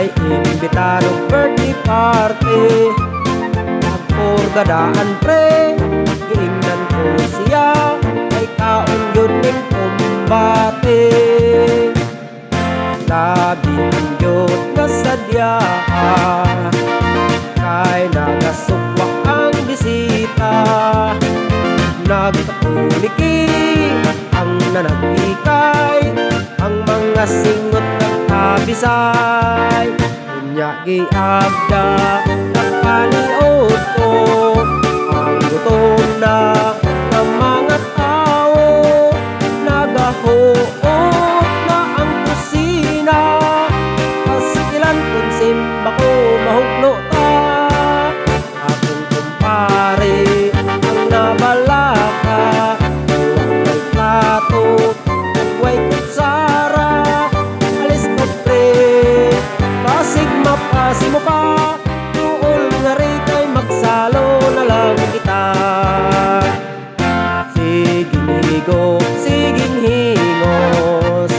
Kay imbitar og birthday party, pagpurgadaan pre, giingnan ko siya, kay kaon yun ning kumbate. Labihan yun nga sadya, kay nagasukwa ang bisita. Nagtapuniki ang nanagikay, ang mga singot nagkabisay. Unya giabda nakaniot ko, ang gutom na ng mga tao. Nagahuot na ang kusina, pasikilan kung simba ko mahugno ta. Akong kumpare ang nabalaka, huwag plato, huwag kutsara. Alis ko pre, basig mapasi mo pa, tuol nga rin kay magsalo na lang kita. Siging higop, siging hingos,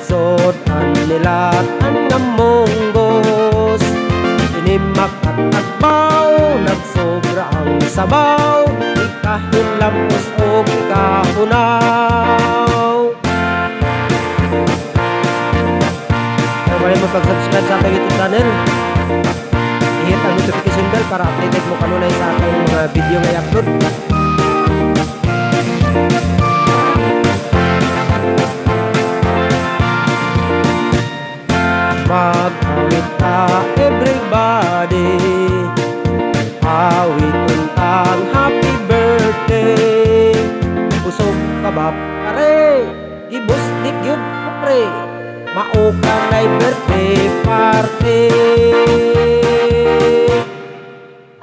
sotan nilatan nga monggos. Inimak at agbaw, nagsobra ang sabaw, ikahilampos o ikahunaw. Kung wala mo pag-subscribe sa aking YouTube channel, i-hit ang notification bell para updated mo kanunay sa akong mga video nga i-upload. Mag-awit ta everybody, awit untang happy birthday. Pusog ka ba pare, gibusdik yun ko pre, maukang na'y birthday party.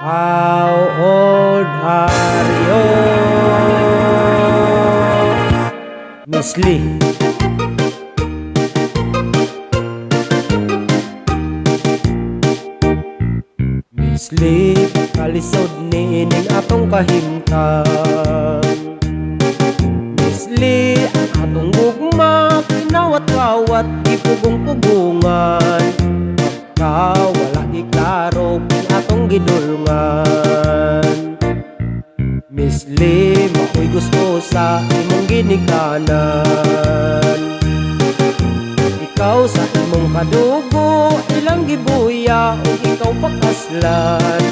How old are you, Miss Lee? Miss Lee, kalisod ni ining atong kahimtang. Miss Lee, ang atong gugma, kinawat-wawat, ipugong-pugungan. Pagka wala iklaro, kung atong gidulngan. Miss Lee, makoy gusto sa imong ginikanan. Ikaw sa imong kadugo, ilang gibuya, o ikaw pakaslan.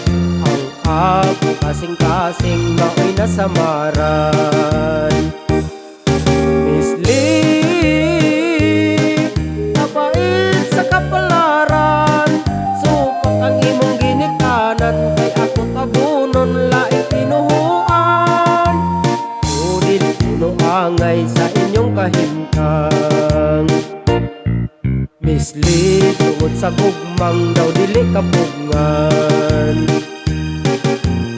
Ang ako kasing-kasing, maoy nasamaran. Miss Lee, napait sa kapalaran, supak ang imong ginikanan, kay ako tabunon laing pinuhuan. Ngunit puno angay sa inyong kahimtang. Miss Lee, tungod sa gugmang daw dili kapugngan.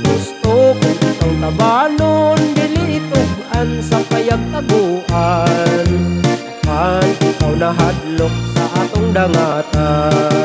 Gusto kong itong tabanon, dili itugan sa payag taguan. Kan ikaw nahadlok sa atong dangatan.